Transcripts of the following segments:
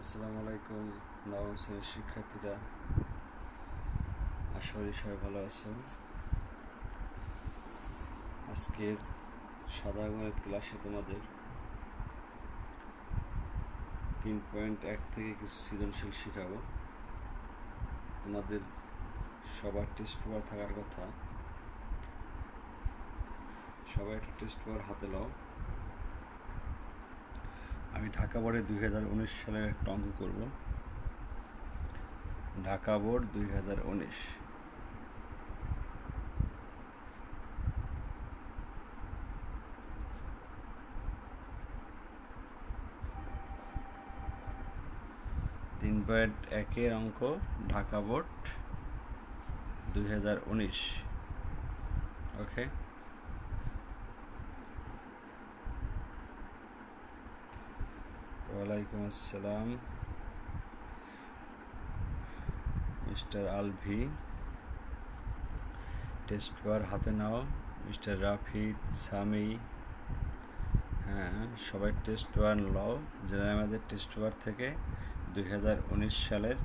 আসসালামু আলাইকুম নবম শ্রেণীর শিক্ষার্থীরা, আশা করি সবাই ভালো আছো। আজকের সাদা রঙের ক্লাসে তোমাদের 3.1 থেকে কিছু সৃজনশীল শেখাবো। তোমাদের সবার টেস্ট পেপার থাকার কথা, সবাই একটা টেস্ট পেপার হাতে নাও। আমি ঢাকা বোর্ডে 2019 সালের একটা অঙ্ক করব। ঢাকা বোর্ড 2019। তিন পয়েন্ট একের অঙ্ক, ঢাকা বোর্ড 2019। ওকে, ওয়ালাইকুম আসসালাম মিস্টার আলভি। টেস্ট পেপার হাতে নাও। মিস্টার রাফিদ, সামি, হ্যাঁ সবাই টেস্ট পেপার নাও। যেন আমাদের টেস্ট পেপার থেকে 2019 সালের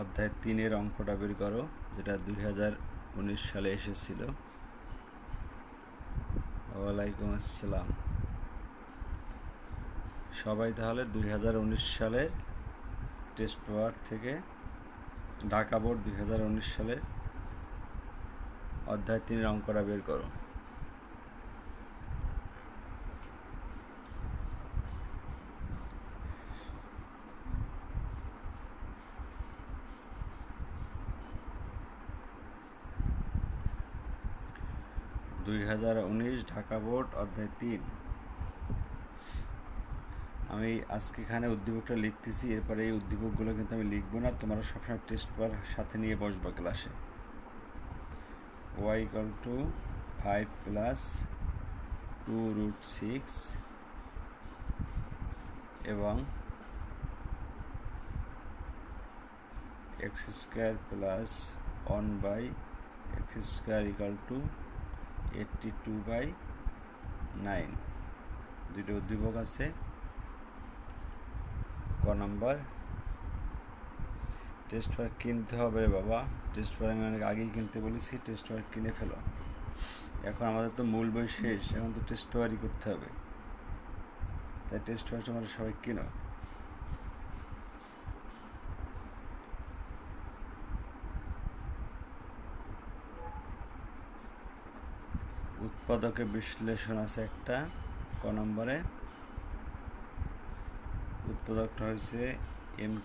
অধ্যায় 3-এর অঙ্কটা বের করো, যেটা 2019 সালে এসেছিল। ওয়ালাইকুম আসসালাম। সবাই তাহলে 2019 সালের টেস্ট পেপার থেকে ঢাকা বোর্ড 2019 সালের অধ্যায় 3-এর অঙ্কটা বের করো। ঢাকা বোর্ড অধ্যায় 3। আমি আজকে এখানে উদ্দীপকটা লিখতেছি, এরপরে এই উদ্দীপকগুলো কিন্তু আমি লিখবো না, তোমরা সবসময় টেস্ট পেপার সাথে নিয়ে বসবা ক্লাসে। y = 5 + 2√6 এবং x² + 1/x² = 82/9। দুটো উদ্দীপক আছে। ক নাম্বার, টেস্ট পেপার কিনতে হবে বাবা। টেস্ট পেপার আমি অনেক আগেই কিনতে বলেছি, টেস্ট পেপার কিনে ফেলো। এখন আমাদের তো মূল বই শেষ, এখন তো টেস্ট পেপারই করতে হবে, তাই টেস্ট পেপার তোমরা সবাই কিনো। উৎপাদকে বিশ্লেষণ আছে একটা, ক নম্বরে। উৎপাদকটা হয়েছে m³ -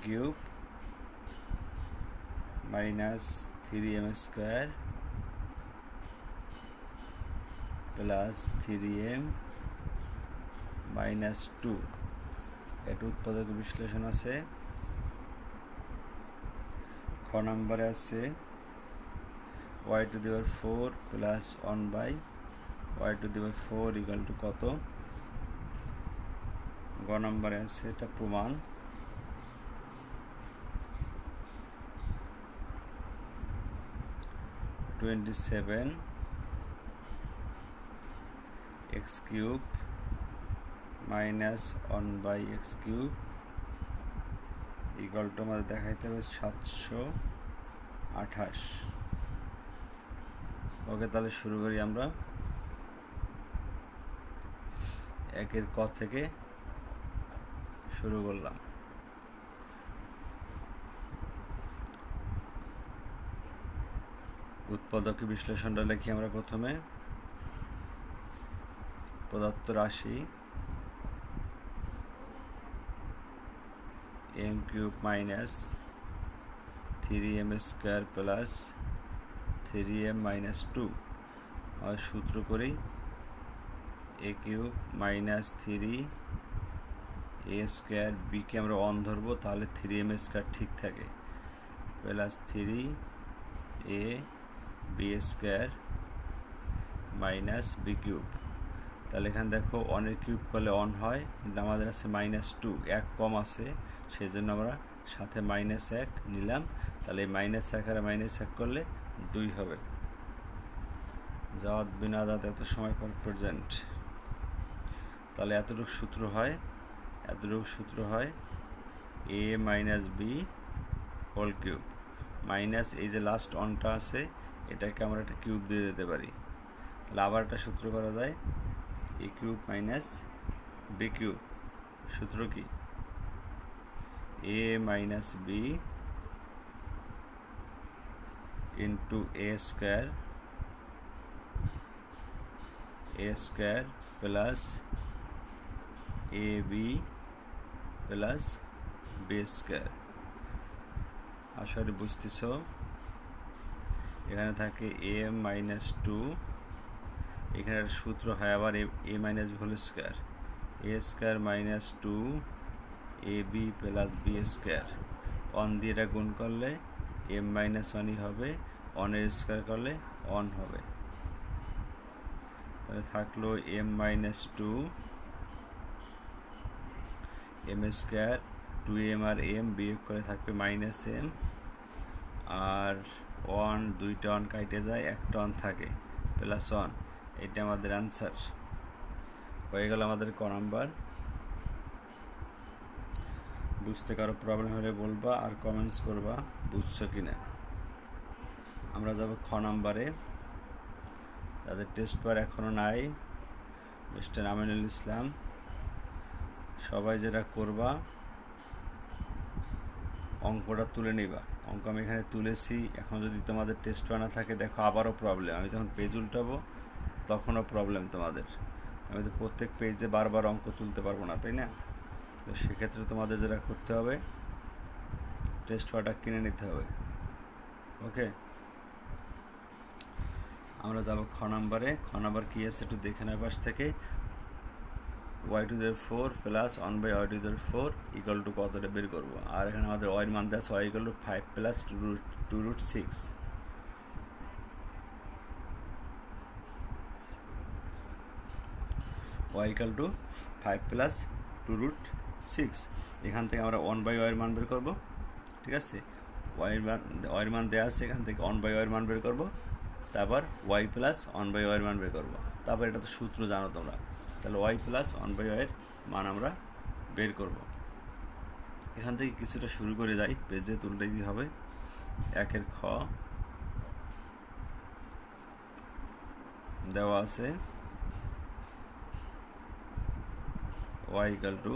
3m² + 3m - 2। এটা উৎপাদক বিশ্লেষণ আছে। খ নম্বরে আছে y⁴ + 1/y⁴ = কত। গ নম্বরে আছে এটা প্রমাণ। (27) x³ - 1/x³ = আমাদের দেখাইতে হবে 728। ওকে, তাহলে শুরু করি আমরা। একের ক থেকে শুরু করলাম। উৎপাদকে বিশ্লেষণটা লিখি আমরা প্রথমে। প্রদত্ত রাশি m³ - 3m² + 3m - 2। আর সূত্র করি, a³ - 3a², b-কে আমরা 1 ধরবো, তাহলে 3m² ঠিক থাকে, প্লাস 3ab² - b³। তাহলে এখানে দেখো 1-এর কিউব করলে 1 হয়, কিন্তু আমাদের আছে -2, 1 কম আছে, সেই জন্য আমরা সাথে -1 নিলাম। তাহলে -1 আর -1 করলে 2 হবে। জাত বিনা জাত এত সময় পর প্রেজেন্ট। তাহলে এতটুকু সূত্র হয়, এতটুকু সূত্র হয় a minus B whole cube minus এই যে লাস্ট অনটা আছে এটাকে আমরা একটা কিউব দিয়ে দিতে পারি, তাহলে আবার একটা সূত্র করা যায় এ কিউব মাইনাস বি কিউব। সূত্র কি? এ মাইনাস বি ইন্টু এ স্কোয়ার প্লাস এ বি প্লাস বি স্কোয়ার। আশা করি বুঝতেছ। এখানে থাকে এ মাইনাস টু, এখানে একটা সূত্র হয় আবার A minus B whole square, A square minus two A B plus B square. অন দিয়ে এটা গুণ করলে এম মাইনাস ওয়ানই হবে, অনের স্কোয়ার করলে অন হবে। তাহলে থাকলো M minus two M square, two M আর এম বিয়োগ করে থাকবে মাইনাস এম, আর ওয়ান দুইটা ওয়ান কাটে যায়, একটা ওয়ান থাকে প্লাস ওয়ান। এটা আমাদের অ্যান্সার হয়ে গেল আমাদের ক নাম্বার। বুঝতে কারো প্রবলেম হলে বলবা আর কমেন্টস করবা বুঝছো কিনা। আমরা যাব খ নাম্বারে। যাদের টেস্ট পেপার এখনও নাই, মিস্টার আমিনুল ইসলাম, সবাই যেটা করবা অঙ্কটা তুলে নিবা। অঙ্ক আমি এখানে তুলেছি, এখন যদি তোমাদের টেস্ট পেপার না থাকে দেখো আবারও প্রবলেম। আমি যখন পেজ উল্টাবো তখনও প্রবলেম তোমাদের। আমি তো প্রত্যেক পেজে বারবার অঙ্ক তুলতে পারবো না, তাই না? তো সেক্ষেত্রে তোমাদের যেটা করতে হবে টেস্ট পেপারটা কিনে নিতে হবে। ওকে, আমরা যাবো খ নাম্বারে। খ নাম্বার কী আছে একটু দেখে নেওয়ার পাশ থেকে। Y to the four plus one by Y to the four equal to কতটা বের করবো। আর এখানে আমাদের ওয়াইয়ের মান দেওয়া আছে Y equal to five plus two root six. Y equal to five plus two root six. এখান থেকে আমরা ওয়ান বাই ওয়াইয়ের মান বের করবো। ঠিক আছে, ওয়াইয়ের মান দেওয়া আছে, এখান থেকে ওয়ান বাই ওয়াইয়ের মান বের করবো, তারপর ওয়াই প্লাস ওয়ান বাই ওয়াইয়ের মান বের করবো। তারপর এটা তো সূত্র জানো তোমরা, তাহলে ওয়াই প্লাস ওয়ান বাই ওয়াইয়ের মান আমরা বের করব। এখান থেকে কিছুটা শুরু করে যাই, পেজে তুলতে দিতে হবে। একের খ দেওয়া আছে Y equal to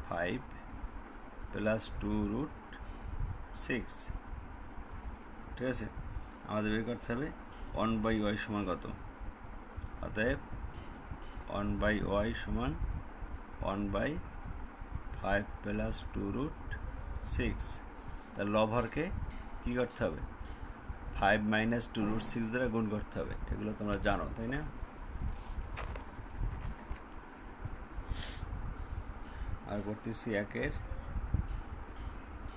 five plus two root six. ঠিক আছে, আমাদের বের করতে হবে ওয়ান বাই ওয়াই সমান কত। অতএব ওয়ান বাই ওয়াই সমান one by five plus two root six. তার লবহরকে কী করতে হবে? Five minus two root six দ্বারা গুণ করতে হবে। এগুলো তোমরা জানো, তাই না? আর করতেছি একের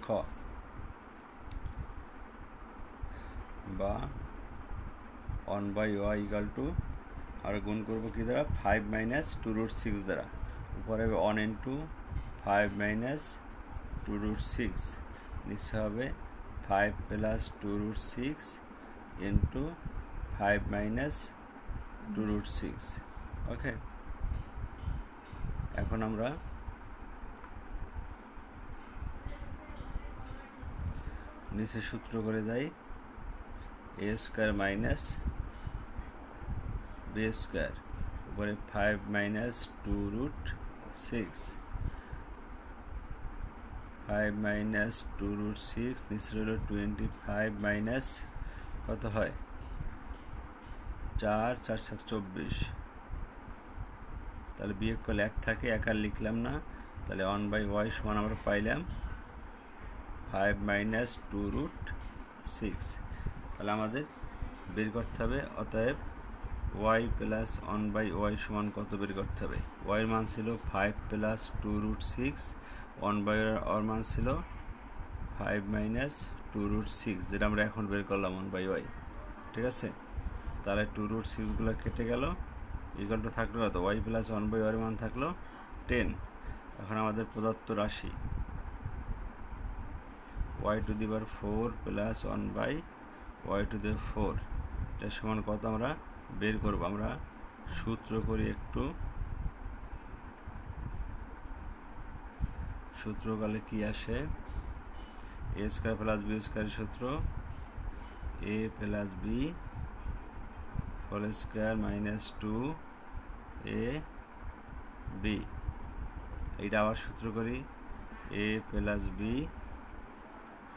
খ, বা one by Y equal to, আর গুণ করবো কি দ্বারা? Five minus two root six দ্বারা। উপরে হবে one into five minus two root six, নিচে হবে five plus two root six into five minus two root six. Okay, এখন আমরা নিচে সূত্র করে যাই, A square minus B square, উপরে five minus two root six, five minus two root six, নিচে হলো 25 মাইনাস কত হয়? 4 4 24। তাহলে বিয়োগ করলে এক থাকে, এক আর লিখলাম না। তাহলে ওয়ান বাই ওয়াই সমান আমরা পাইলাম five minus two root six. তাহলে আমাদের বের করতে হবে, অতএব Y plus one by Y সমান কত বের করতে হবে। ওয়াইয়ের মান ছিল five plus two root six, one by ওয়ার মান ছিল five minus two root six, যেটা আমরা এখন বের করলাম ওয়ান বাই ওয়াই। ঠিক আছে, তাহলে টু রুট সিক্সগুলো কেটে গেল, ইকুয়াল টু থাকলো কত? ওয়াই প্লাস ওয়ান বাই ওয়ার মান থাকলো 10। এখন আমাদের প্রদত্ত রাশি Y to the power 4 plus one by Y to the 4, এটা সমান কত আমরা বের করবো। আমরা সূত্র করি একটু, সূত্র করলে কি আসে, এ স্কোয়ার প্লাস বি স্কোয়ারের সূত্র A plus B whole square minus 2 A B. এইটা আবার সূত্র করি, A plus B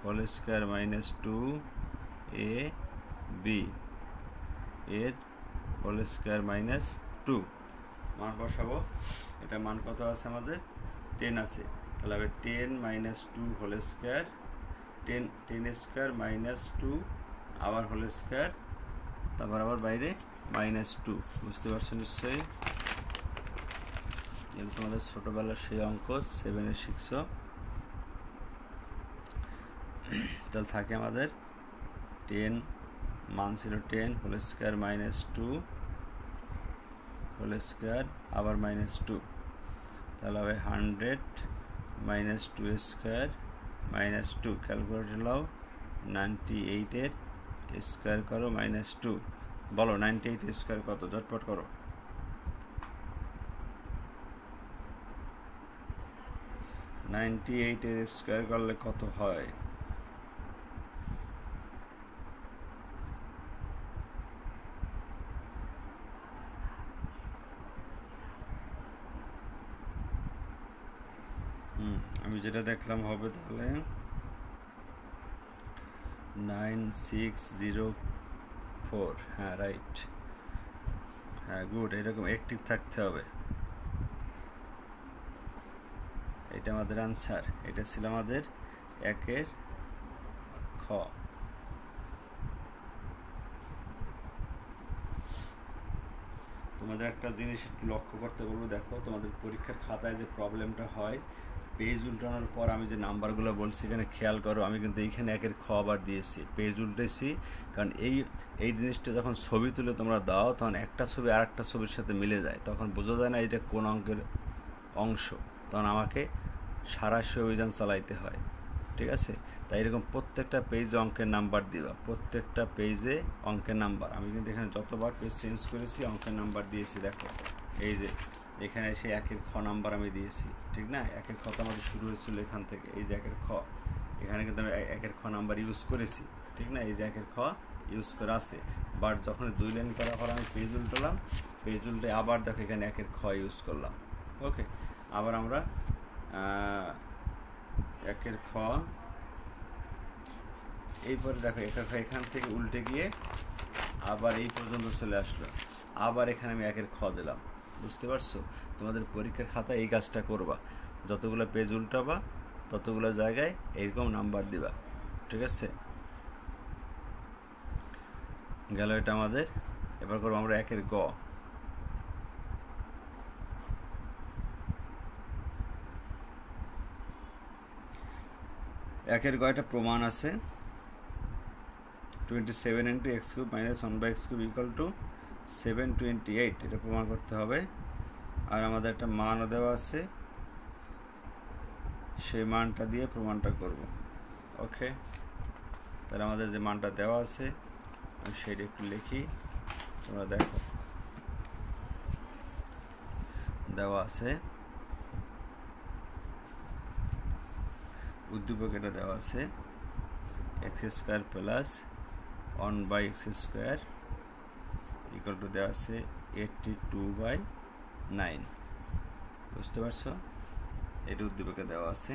whole square minus 2 A B এর হোল স্কোয়ার মাইনাস 2 মান বসাবো। এটা মান কত আছে আমাদের, 10 আছে। তাহলে হবে 10 minus 2 whole square, 10 square minus 2 আবার হোল স্কোয়ার, তারপর আবার বাইরে মাইনাস 2। বুঝতে পারছো নিশ্চয়ই, এগুলো তোমাদের ছোটোবেলার সেই অঙ্ক 7-এ শিখছো। তাহলে থাকে আমাদের 10 মান ছিল 10 whole square minus 2 whole square আবার মাইনাস 2, তাহলে হবে 100 মাইনাস 2 স্কোয়ার মাইনাস 2। ক্যালকুলেটর লাও, 98-এর স্কোয়ার করো মাইনাস 2। বলো 98 স্কোয়ার কত, ঝটপট করো। 98-এর স্কোয়ার করলে কত হয়, আমি যেটা দেখলাম হবে তাহলে 9604। হ্যাঁ রাইট, হ্যাঁ গুড, এরকম অ্যাক্টিভ থাকতে হবে। এটা আমাদের আনসার, এটা ছিল আমাদের 1-এর খ। তোমাদের একটা জিনিস একটু লক্ষ্য করতে বলবো, দেখো তোমাদের পরীক্ষার খাতায় যে প্রবলেমটা হয়, পেজ উল্টানোর পর আমি যে নাম্বারগুলো বলছি এখানে খেয়াল করো, আমি কিন্তু এইখানে 1-এর খ আবার দিয়েছি, পেজ উল্টেছি। কারণ এই জিনিসটা যখন ছবি তুলে তোমরা দাও, তখন একটা ছবি আর একটা ছবির সাথে মিলে যায়, তখন বোঝা যায় না এটা কোন অঙ্কের অংশ, তখন আমাকে সারাশি অভিযান চালাইতে হয়। ঠিক আছে, তাই এরকম প্রত্যেকটা পেজে অঙ্কের নাম্বার দিবা, প্রত্যেকটা পেজে অঙ্কের নাম্বার। আমি কিন্তু এখানে যতবার পেজ চেঞ্জ করেছি অঙ্কের নাম্বার দিয়েছি, দেখো এই যে এখানে এসে 1-এর খ নাম্বার আমি দিয়েছি, ঠিক না? 1-এর খ তো আমাদের শুরু হয়েছিল এখান থেকে, এই যে 1-এর খ, এখানে কিন্তু আমি 1-এর খ নাম্বার ইউজ করেছি, ঠিক না? এই যে 1-এর খ ইউজ করা আছে। বাট যখন 2 লাইন করার পর আমি পেজ উল্টালাম, পেজ উল্টে আবার দেখো এখানে 1-এর খ ইউজ করলাম। ওকে, আবার আমরা 1-এর খ, এইপরে দেখো এখান থেকে উল্টে গিয়ে আবার এই পর্যন্ত চলে আসলো, আবার এখানে আমি 1-এর খ দিলাম। বুঝতে পারছো? তোমাদের পরীক্ষার খাতায় এই কাজটা করবা, যতগুলো পেজ উল্টাবা ততগুলো জায়গায় এইরকম নাম্বার দিবা। ঠিক আছে, গেল এটা আমাদের। এবার করবো আমরা 1-এর গ। একের গ একটা প্রমাণ আছে, 27 × x³ - 1/x³ = 728, এটা প্রমাণ করতে হবে। আর আমাদের একটা মানও দেওয়া আছে, সেই মানটা দিয়ে প্রমাণটা করব। ওকে, তাহলে আমাদের যে মানটা দেওয়া আছে আমি সেটা একটু লিখি, তোমরা দেখো দেওয়া আছে, উদ্দীপক এটা দেওয়া আছে x² + 1/x² = দেওয়া আছে 82/9। বুঝতে পারছো? এটা উদ্দীপকে দেওয়া আছে।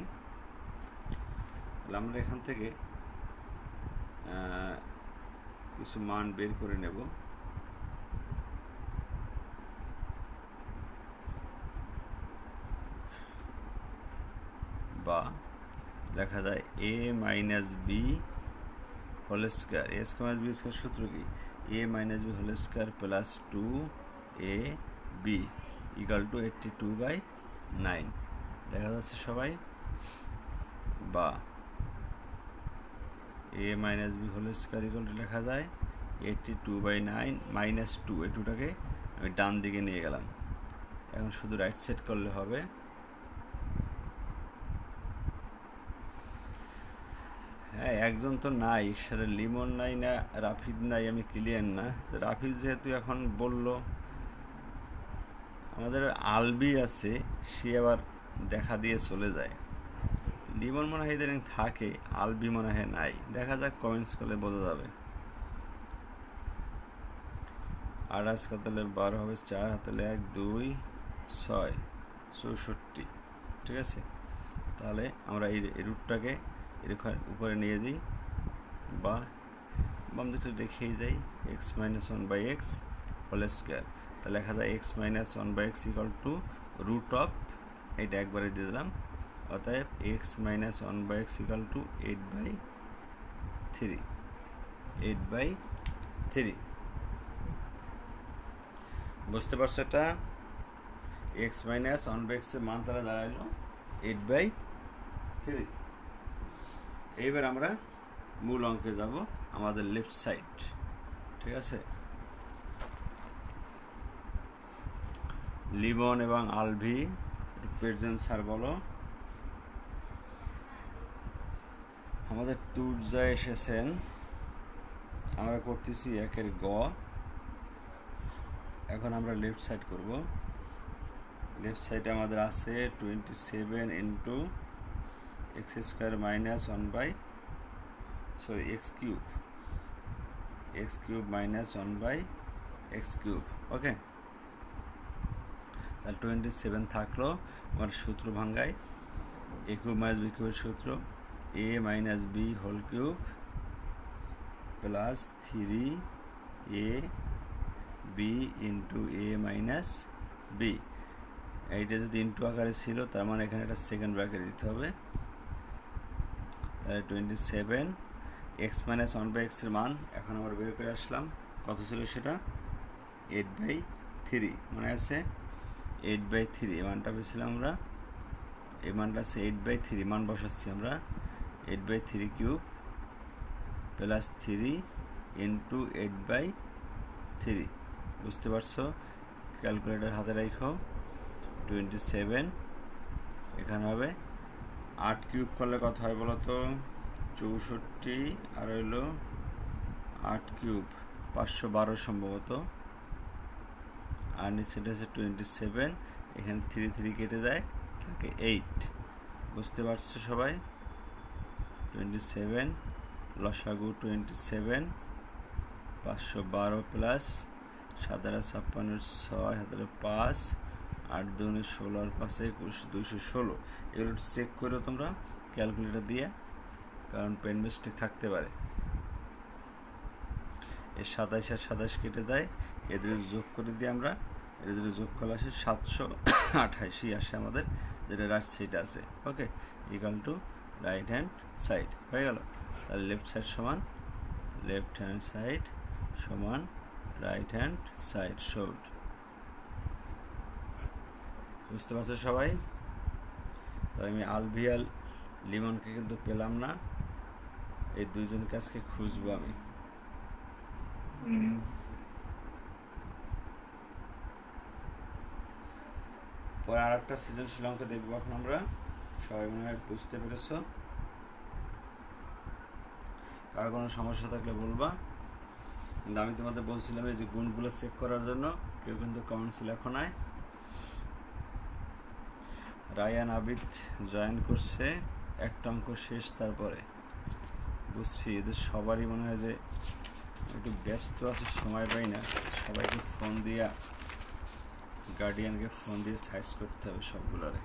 তাহলে আমরা এখান থেকে কিছু মান বের করে নেব। বা লেখা যায় a - b whole square, a square b square সূত্র কি, a - b whole square plus 2ab = 82/9। দেখা যাচ্ছে সবাই? বা a - b হোল স্কয়ার লেখা যায় 82/9 - 2, এই 2টাকে আমি ডান দিকে নিয়ে গেলাম। এখন শুধু রাইট সেট করলে হবে। হ্যাঁ, একজন তো নাই, সেটা লিমন নাই, না রাফিদ নাই, আমি ক্লিয়ার না। রাফিদ যেহেতু এখন বলল, আমাদের আলবি আছে, সে আবার দেখা দিয়ে চলে যায়। লিমন মনে হয় ইদানিং থাকে, আলবি মনে হয় নাই। দেখা যাক, কমেন্টস করলে বোঝা যাবে। 28 হাতলে 12 হবে 4 হাতলে 1 2 6 64। ঠিক আছে, তাহলে আমরা এই রুটটাকে এরকম উপরে নিয়ে দিই বা বাম দিকটা রেখেই যাই, x minus 1/x whole square. তাহলে লেখা যায় X minus 1/x equal to root of, এটা একবারে দিয়ে দিলাম, অতএব x minus 1/x equal two 8/3। 8/3 বুঝতে পারছো? এটা এক্স মাইনাস 1/x এর মান তাহলে দাঁড়াইলো 8/3। এইবার আমরা মূল অঙ্কে যাব, আমাদের লেফট সাইড। ঠিক আছে, লিমন এবং আলভি প্রেজেন্ট স্যার বলো। আমাদের তুর্জা এসেছেন, আমরা করতেছি 1-এর গ। এখন আমরা লেফট সাইড করব। লেফট সাইডে আমাদের আছে 27 into X square minus 1/x cube, X cube minus 1/x cube. Okay, তাহলে 27 থাকলো। আমার সূত্র ভাঙ্গাই, এ কিউব মাইনাস বি কিউবের সূত্র, A minus B whole cube plus 3ab into A minus B. এইটা যদি ইন্টু আকারে ছিল, তার মানে এখানে একটা সেকেন্ড ব্র্যাকেট দিতে হবে। তাহলে 27 এক্স মাইনাস 1/x এর মান এখন আমরা বের করে আসলাম। কত ছিল সেটা? 8/3 মনে আছে? 8/3 এই মানটা পেয়েছিলাম আমরা। এই মানটা আছে 8/3, মান বসাচ্ছি আমরা। 8/3 কিউব প্লাস 3 ইন্টু 8/3। বুঝতে পারছো? ক্যালকুলেটর হাতে রাখো। 27 এখানে হবে 8 কিউব করলে কত হয় বলো তো? 64, আর হইলো 8 কিউব 512 সম্ভবত, আর নিচেটা হচ্ছে 27। এখানে 3 কেটে যায়, থাকে 8। বুঝতে পারছো সবাই? 27 লসাগু 27, 512 প্লাস 756 6 হাজার 5, 8 2 16 আর 5 21 216। এগুলো চেক করো তোমরা ক্যালকুলেটর দিয়ে, কারণ পেন মিস্টেক থাকতে পারে। এই 27 আর 27 কেটে দেয়, এদের যোগ করে দিই আমরা। এদের যোগ করলে আসে 788 আসে আমাদের, যেটা রাইট সাইড আছে। Okay, equal to right hand side হয়ে গেল। তাহলে লেফট সাইড সমান লেফট হ্যান্ড সাইড সমান রাইট হ্যান্ড সাইড শোড। বুঝতে পারছো সবাই? তাই আমি আলভিয়াল লিমনকে কিন্তু পেলাম না, এই দুইজনকে আজকে খুঁজবো আমি। পরে আর একটা সৃজনশীল অঙ্ক দেখবো এখন আমরা। সবাই মনে হয় বুঝতে পেরেছো? কার কোনো সমস্যা থাকলে বলবা। কিন্তু আমি তোমাদের বলছিলাম এই যে গুণগুলো চেক করার জন্য, কেউ কিন্তু কমেন্টস লেখো নাই। রায়ান আবিদ জয়েন করছে, একটা অঙ্ক শেষ তারপরে। বুঝছি এদের সবারই মনে হয় যে একটু ব্যস্ত আছে, সময় পাই না। সবাইকে ফোন দিয়া, গার্ডিয়ানকে ফোন দিয়ে সাইজ করতে হবে সবগুলোরে।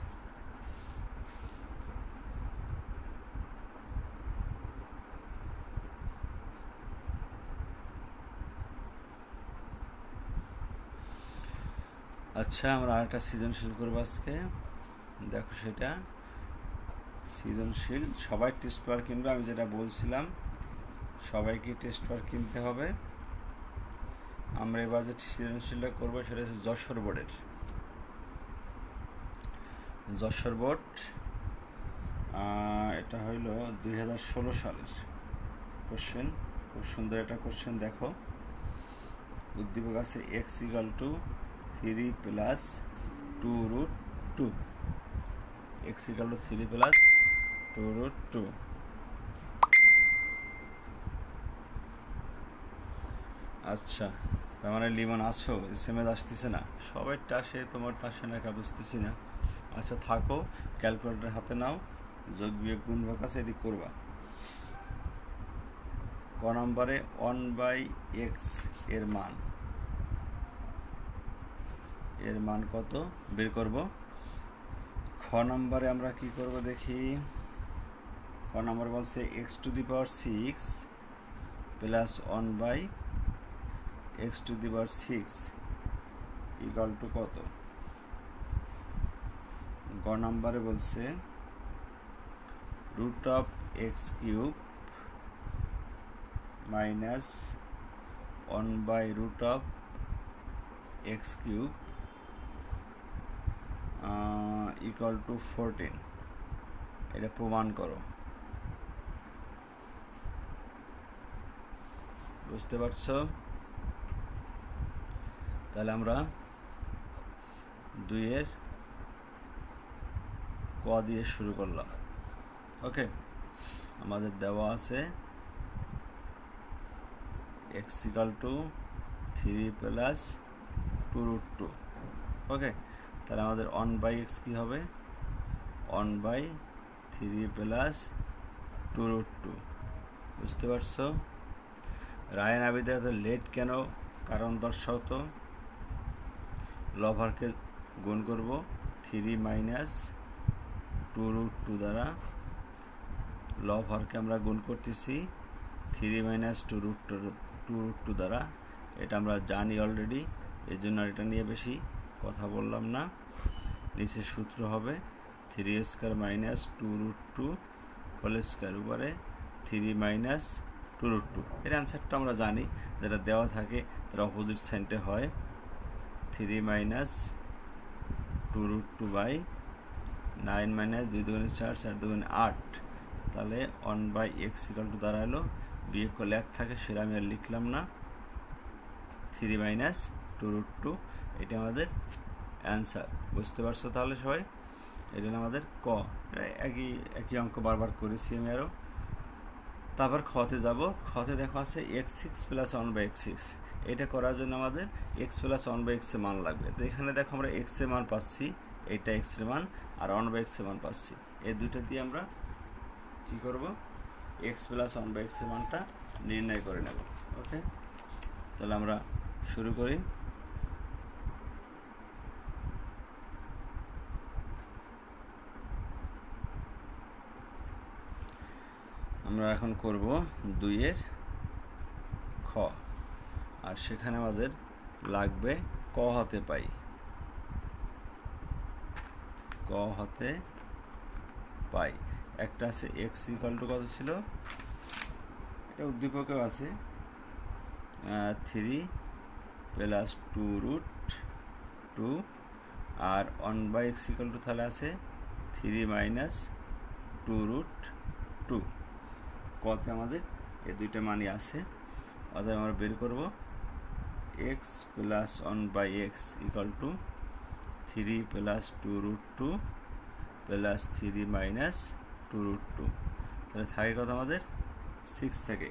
আচ্ছা, আমরা আরেকটা সৃজনশীল করবো আজকে। দেখো সেটা সৃজনশীল, সবাই টেস্ট পেপার কিনবে। আমি যেটা বলছিলাম, সবাইকে টেস্ট পেপার কিনতে হবে। আমরা এবার যে সৃজনশীলটা করবো সেটা হচ্ছে যশোর বোর্ডের। যশোর বোর্ড, এটা হইল 2016 সালের কোশ্চেন। খুব সুন্দর একটা কোশ্চেন। দেখো, উদ্দীপক আছে x equal to 3 plus 2√2। X equal to 3 plus 2√2। আচ্ছা, তার মানে লিমন আছো? এসএমএস আসতেছে না, সবাইটা আসে, তোমারটা আসে না, বুঝতেছি না। আচ্ছা থাকো, ক্যালকুলেটর হাতে নাও, যোগ বিয়োগ গুণ ভাগ আছে, এটি করবা। ক নম্বরে 1/x এর মান কত বের করব। খ নম্বরে আমরা কি করব দেখি। খ নম্বর বলছে x⁶ plus 1/x⁶ equal to কত। গ নম্বরে বলছে √(x³ minus 1/√(x³ equal to 14। এটা প্রমাণ করো। বুঝতে পারছো? তাহলে আমরা 2 এর ক দিয়ে শুরু করলাম। ওকে, আমাদের দেওয়া আছে x = 3 + 2√2। ওকে, তাহলে আমাদের 1/x কি হবে? 1/3 + 2√2। বুঝতে পারছো? রায়ান আবিদা তো লেট কেন, কারণ দর্শাও তো। লভারকে গুণ করব 3 - 2√2 দ্বারা। লভারকে আমরা গুণ করতেছি 3 - 2√2 দ্বারা। এটা আমরা জানি অলরেডি, এই জন্য এটা নিয়ে বেশি কথা বললাম না। নিচে সূত্র হবে 3² - 2√2² উপরে 3 - 2√2। এর অ্যান্সারটা আমরা জানি, যেটা দেওয়া থাকে তার অপোজিট সাইনটা হয় 3 - 2√2/9 - 2 × 4 4 × 8। তাহলে 1/x = দাঁড়ালো, বিয়োগ করলে 1 থাকে, সেটা আমি আর লিখলাম না। 3 - 2√2 এটা আমাদের অ্যান্সার। বুঝতে পারছো তাহলে সবাই? এটা আমাদের ক। একই অঙ্ক বারবার করেছি আমি আরও। তারপর খতে যাব। খতে দেখো আছে x6 + 1/x6। এটা করার জন্য আমাদের x + 1/x এর মান লাগবে। তো এখানে দেখো আমরা x এর মান পাচ্ছি, এটা x এর মান, আর 1/x এর মান পাচ্ছি। এই দুইটা দিয়ে আমরা কি করব, x + 1/x এর মানটা নির্ণয় করে নেব। ওকে, তাহলে আমরা শুরু করি। আমরা এখন করব 2 এর খ, আর সেখানে আমাদের লাগবে ক হতে পাই। ক হতে পাই একটা আছে x = কত ছিল, এটা উদ্দীপকেও আছে 3 + 2√2, আর 1/x = তাহলে আছে 3 - 2√2। কত আমাদের এই দুইটা মানই আছে, অতএব আমরা বের করব x + 1/x = 3 + 2√2 + 3 - 2√2। তাহলে থাকে কত আমাদের 6 থেকে।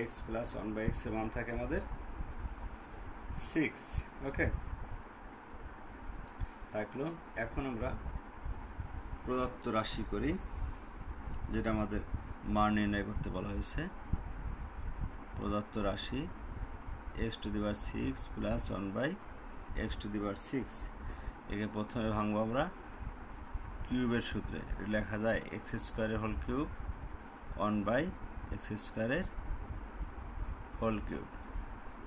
x + 1/x এর মান থাকে আমাদের 6। ওকে, থাকলো। এখন আমরা প্রদত্ত রাশি করি, যেটা আমাদের মান নির্ণয় করতে বলা হয়েছে। প্রদত্ত রাশি x⁶ + 1/x⁶। একে প্রথমে ভাঙবো আমরা কিউবের সূত্রে। এটা লেখা যায় x² 1/x²।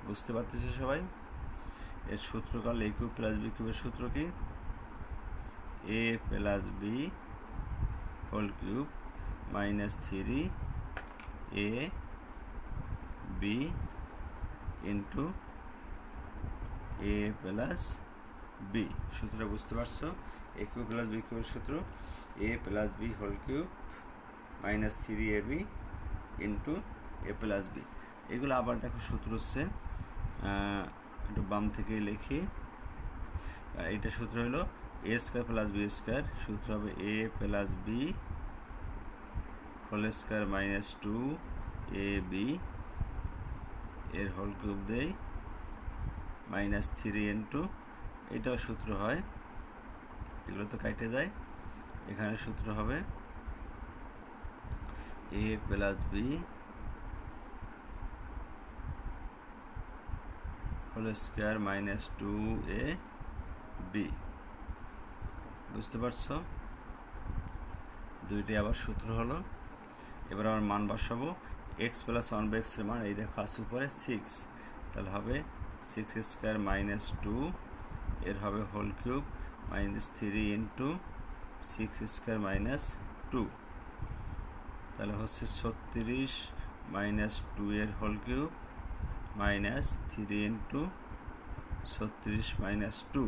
বুঝতে পারতেছি সবাই? এর সূত্র কাল a³ + b³ সূত্র কি? a + b³ - 3ab * a + b। সূত্রটা বুঝতে পারছো? a³ + b³ সূত্র a + b³ - 3ab * a + b। এগুলো আবার দেখো সূত্র হচ্ছে, একটু বাম থেকে লিখি। এইটা সূত্র হলো a² + b², সূত্র হবে a + b² - 2ab এর হোল কিউব দেই -3 এটাও সূত্র হয়। এগুলো তো কেটে যায়। এখানে সূত্র হবে a plus B whole square minus 2ab। বুঝতে পারছো? দুইটি আবার সূত্র হলো। এবার আমার মান বসাবো। এক্স প্লাস 1/x এর মান এই দেখো আছে উপরে 6, তাহলে হবে 6 স্কোয়ার মাইনাস 2, এর হবে whole cube minus 3 into 6 square minus 2, তাহলে হচ্ছে 36 মাইনাস 2 এর whole cube minus 3 into 36 minus 2,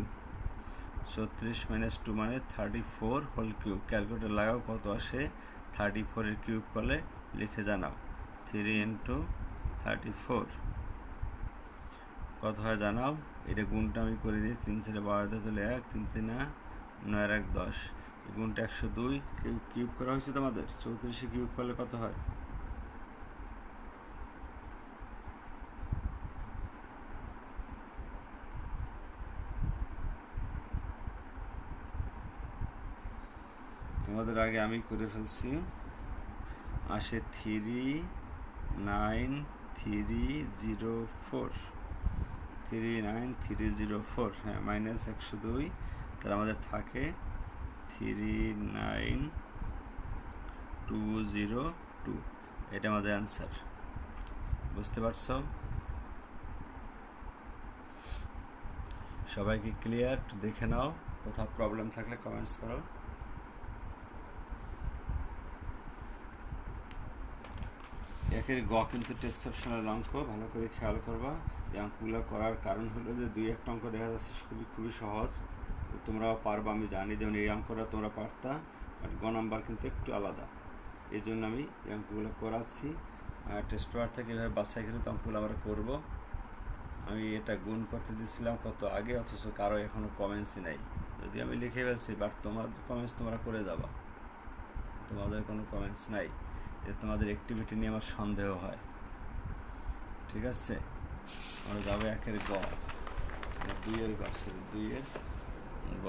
36 minus 2 মানে 34 হোল কিউব। ক্যালকুলেটর লাগাও কত আসে, 34 এর কিউব করলে লিখে জানাও। 3 ইন্টু 34 কত হয় জানাও। এটা গুণটা আমি করে দিই। 3 × 12 তাহলে 1, 3 × 9 × 1 10, এই গুণটা 102 কিউব করা হয়েছে তোমাদের। 34 কিউব করলে কত হয়? তোমাদের আগে আমি করে ফেলছি। আসে 39304, 39304, হ্যাঁ মাইনাস 102, তাহলে আমাদের থাকে 39202, এটা আমাদের অ্যান্সার। বুঝতে পারছো? সবাইকে ক্লিয়ার? দেখে নাও, কোথাও প্রবলেম থাকলে কমেন্টস করো। একের গ কিন্তু এক্সেপশনাল অঙ্ক, ভালো করে খেয়াল করবা। এই অঙ্কগুলো করার কারণ হলো যে 2-1টা অঙ্ক দেখা যাচ্ছে খুবই সহজ, তোমরাও পারবা আমি জানি। যেমন এই অঙ্কটা তোমরা পারতা, বাট গ নাম্বার কিন্তু একটু আলাদা, এই জন্য আমি এই অঙ্কগুলো করাচ্ছি। টেস্ট পেপার থেকে এভাবে বাছাই করে অঙ্কগুলো আমরা করবো। আমি এটা গুণ করতে দিচ্ছিলাম কত আগে, অথচ কারো এখনও কমেন্টসই নাই। যদি আমি লিখে ফেলছি, বাট তোমাদের কমেন্টস তোমরা করে যাবা, তোমাদের কোনো কমেন্টস নাই। তোমাদের অ্যাক্টিভিটি নিয়ে আমার সন্দেহ হয়। ঠিক আছে, আমরা যাবো একের গ, 2-এর গ, 2-এর গ।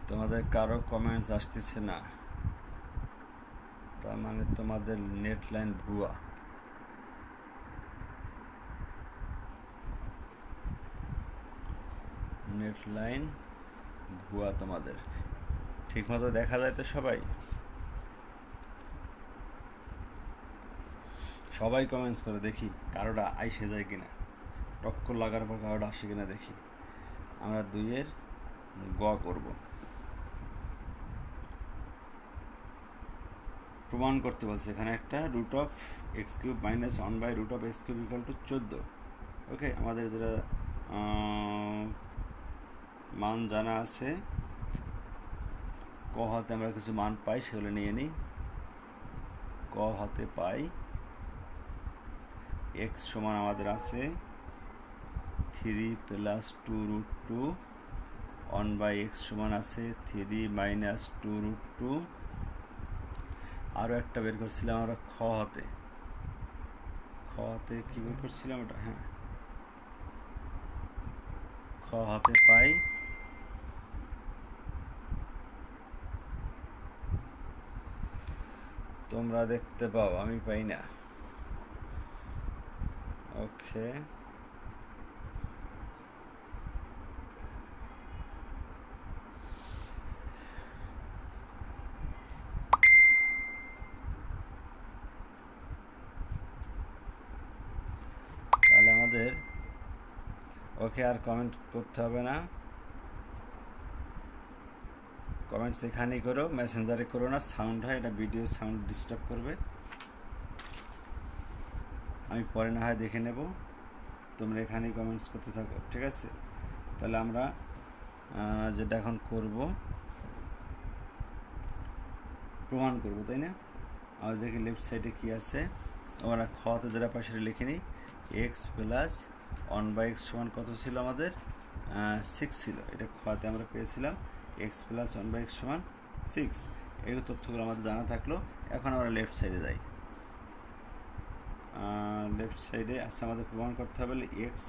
তোমাদের কারো কমেন্টস আসতেছে না, তার মানে তোমাদের নেট লাইন ভুয়া। নেট লাইন ভুয়া তোমাদের। ঠিক মতো দেখা যায় তো সবাই? সবাই কমেন্টস করে দেখি কারোটা আইসে যায় কিনা, টক্কর লাগার পর কারোটা আসে কিনা দেখি। আমরা 2-এর গ করব। প্রমাণ করতে বলছে এখানে একটা √(x³ - 1/√(x³ = 14)। ওকে, আমাদের যেটা মান জানা আছে, ক হাতে আমরা কিছু মান পাই, সেগুলো নিয়ে নিই। ক হাতে পাই x সমান আমাদের আছে 3 + 2√2, 1/x সমান আছে 3 - 2√2। আরও একটা বের করছিলাম আমরা খ হাতে কি বের করছিলাম ওটা, হ্যাঁ খ হাতে পাই তোমরা দেখতে পাও, আমি পাই না। ওকে, তাহলে আমাদের ওকে আর কমেন্ট করতে হবে না। কমেন্টস এখানেই করো, মেসেঞ্জারে করো না, সাউন্ড হয়, এটা ভিডিও সাউন্ড ডিস্টার্ব করবে। আমি পরে না হয় দেখে নেব, তোমরা এখানেই কমেন্টস করতে থাকো, ঠিক আছে? তাহলে আমরা যেটা এখন করব, প্রমাণ করব, তাই না? আমাদের দেখি লেফট সাইডে কি আছে। আমরা খতে যেটা পাই সেটা লিখে নিই। x + 1/x সমান কত ছিল আমাদের? 6 ছিল। এটা খতে আমরা পেয়েছিলাম x + 1/x সমান 6। এই তথ্যগুলো আমাদের জানা থাকলো। এখন আমরা লেফট সাইডে যাই। লেফট সাইডে আজকে আমাদের প্রমাণ করতে হবে x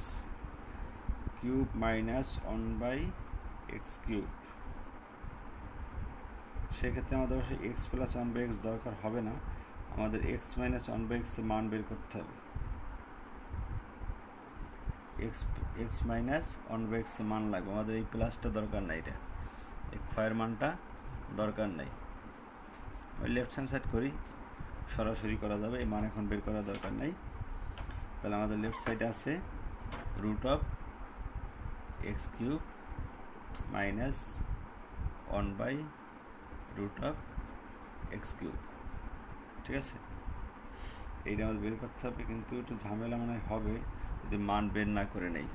cube minus 1/x cube. সেক্ষেত্রে আমাদের অবশ্যই এক্স প্লাস 1/x দরকার হবে না, আমাদের এক্স মাইনাস 1/x এর মান বের করতে হবে। এক্স মাইনাস 1/x এর মান লাগবে, আমাদের এই প্লাসটা দরকার নাই, এটা এই ক্ষয়ের মানটা দরকার নাই। ওই লেফট হ্যান্ড সাইড করি, সরাসরি করা যাবে, এই মান এখন বের করার দরকার নাই। তাহলে আমাদের লেফট সাইডে আছে root of X cube minus 1/রুট অফ এক্স কিউব। ঠিক আছে, এইটা আমাদের বের করতে হবে, কিন্তু একটু ঝামেলা মনে হবে যদি মান বের না করে নেই।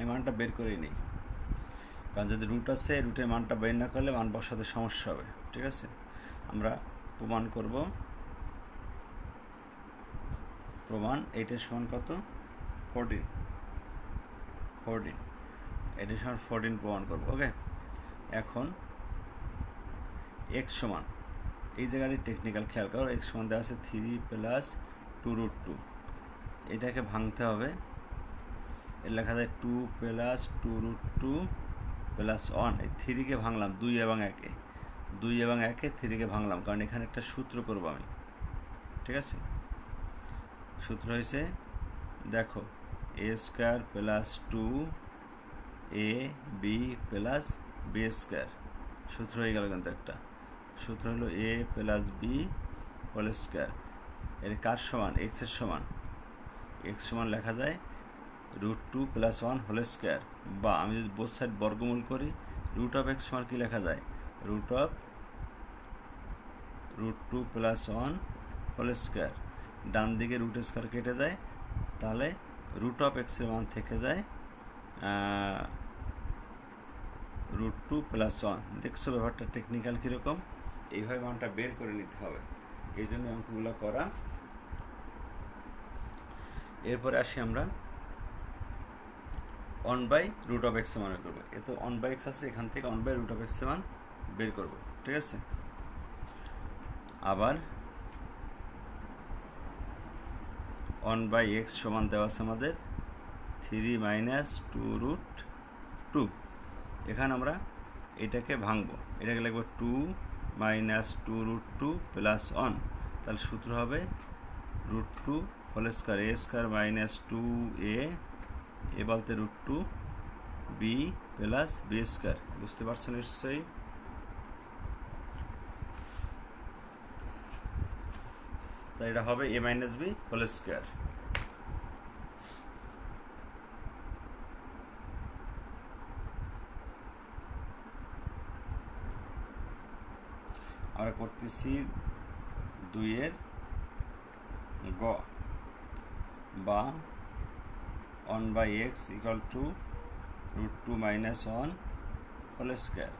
এই মানটা বের করেই নেই, কারণ যদি রুট আছে রুটের মানটা বের না করলে মান বসাতে সমস্যা হবে। ঠিক আছে, আমরা প্রমাণ করব। প্রমাণ এইটার সমান কত? 14 এটার সমান 14 প্রমাণ করব। ওকে, এখন এক্স সমান, এই জায়গায় টেকনিক্যাল খেয়াল করো, এক্স সমান দেওয়া আছে 3 প্লাস 2√2। এটাকে ভাঙতে হবে, এর লেখা যায় 2 প্লাস 2√2 প্লাস 1। এই 3কে ভাঙলাম 2 এবং 1-এ, 2 এবং 1-এ 3কে ভাঙলাম, কারণ এখানে একটা সূত্র করব আমি। ঠিক আছে, সূত্র হয়েছে দেখো a square plus 2ab plus B square. সূত্র হয়ে গেল, কিন্তু একটা সূত্র হলো a plus B whole square. এর কার সমান? এক্সের সমান। এক্স সমান লেখা যায় √2 প্লাস 1 হোল স্কোয়ার, বা আমি যদি বোথ সাইড বর্গমূল করি রুট অফ এক্স সমান কি লেখা যায়? √2 প্লাস 1 হোল স্কোয়ার। ডান দিকে রুট স্কোয়ার কেটে যায়, তাহলে রুট অফ এক্সের মান থেকে যায় √2 প্লাস 1। দেখছো ব্যাপারটা টেকনিক্যাল কীরকম? এইভাবে মানটা বের করে নিতে হবে, এই জন্য অঙ্কগুলো করা। এরপরে আসি আমরা 1/√x এর মান বের করবো। এ তো 1/x আছে, এখান থেকে 1/√x এর মান বের করবো। ঠিক আছে, আবার 1/x সমান দেওয়া আছে আমাদের 3 মাইনাস 2√2। এখানে আমরা এটাকে ভাঙবো, এটাকে লিখবো 2 মাইনাস 2√2 প্লাস 1। তাহলে সূত্র হবে √2 whole square, a square minus 2a, এ বলতে √2 b প্লাস বি স্কোয়ার। বুঝতে পারছো নিশ্চয়ই? তাই এটা হবে a minus B whole square. আমরা করতেছি 2-এর গ, বা 1/x equal to √2 minus 1 whole square,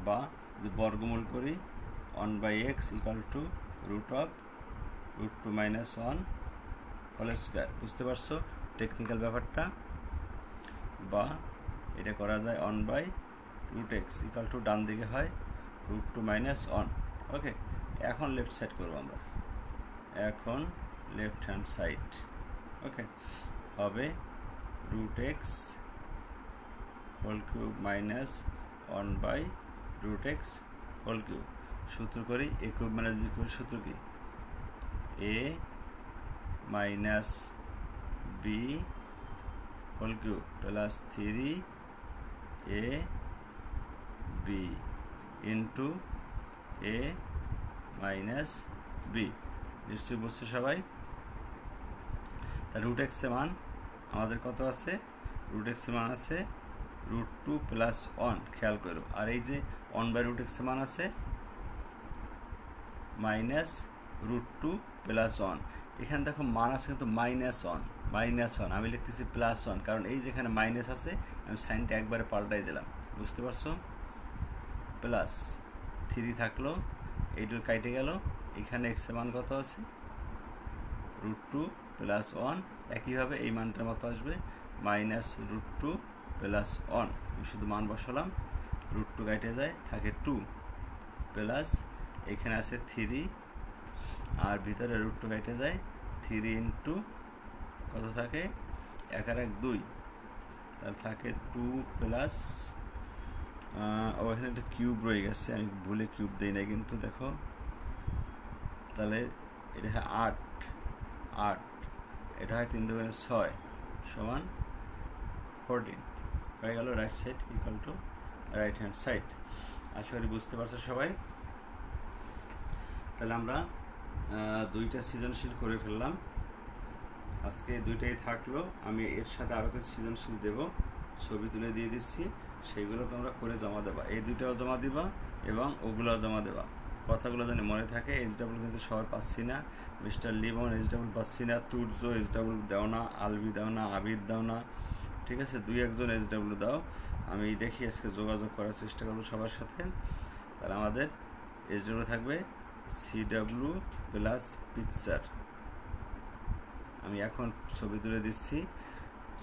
বা যদি বর্গমূল করি 1/x equal to √2 minus 1 whole square. বুঝতে পারছো টেকনিক্যাল ব্যাপারটা? বা এটা করা যায় 1/√x ইকুয়াল টু, ডান দিকে হয় √2 মাইনাস 1। ওকে, এখন লেফট সাইড করবো আমরা, এখন লেফট হ্যান্ড সাইড। ওকে, হবে √x whole cube minus 1/√x whole cube. সূত্র করি a cube minus B cube, সূত্র কি? a minus B whole cube plus 3ab into a minus B. নিশ্চয়ই বুঝছো সবাই? তা √x এর মান আমাদের কত আছে? √x এর মান আছে √2 প্লাস 1। খেয়াল করো, আর এই যে 1/√x এর মান আছে মাইনাস √2 প্লাস 1। এখানে দেখো মান আছে কিন্তু -1, আমি লিখতেছি +1, কারণ এই যেখানে মাইনাস আছে আমি সাইনটা একবারে পাল্টাই দিলাম। বুঝতে পারছো? প্লাস 3 থাকলো, এইটার কাটে গেল, এখানে x এর মান কত আছে? √2 প্লাস 1। একইভাবে এই মানটার মতো আসবে -√2 প্লাস 1। আমি শুধু মান বসালাম, রুট টু কেটে যায়, থাকে 2 প্লাস এখানে আছে 3 আর ভিতরে রুট টু কেটে যায়, 3 ইন্টু কত থাকে 1 আর 1 2, তাহলে থাকে 2 প্লাস ওখানে একটা কিউব রয়ে গেছে, আমি ভুলে কিউব দিই না কিন্তু দেখো, তাহলে এটা হয় 8, এটা হয় 3 দুগুণে 6 সমান 14 হয়ে গেল। Right side equal to right hand side. আশা করি বুঝতে পারছো সবাই। তাহলে আমরা দুইটা সৃজনশীল করে ফেললাম, আজকে দুইটাই থাকলো। আমি এর সাথে আরও কিছু সৃজনশীল দেব, ছবি তুলে দিয়ে দিচ্ছি, সেইগুলো তোমরা করে জমা দেবা। এই দুইটাও জমা দিবা এবং ওগুলোও জমা দেবা। কথাগুলো যেন মনে থাকে। HW কিন্তু সবাই পাচ্ছি না, মিস্টার লিমন HW পাচ্ছি না, তুর্য HW দাও না, আলবি দাও না, আবিদ দাও না, ঠিক আছে, 2-1 HW দাও। আমি দেখি আজকে যোগাযোগ করার চেষ্টা করবো সবার সাথে। তাহলে আমাদের HW থাকবে CW প্লাস পিকচার। আমি এখন ছবি তুলে দিচ্ছি,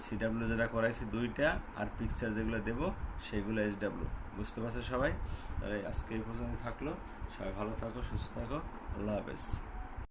CW যেটা করাইছি 2টা, আর পিকচার যেগুলো দেবো সেগুলো HW। বুঝতে পারছো সবাই? তাহলে আজকে এই পর্যন্ত থাকলো। সবাই ভালো থাকো, সুস্থ থাকো, আল্লাহ হাফেজ।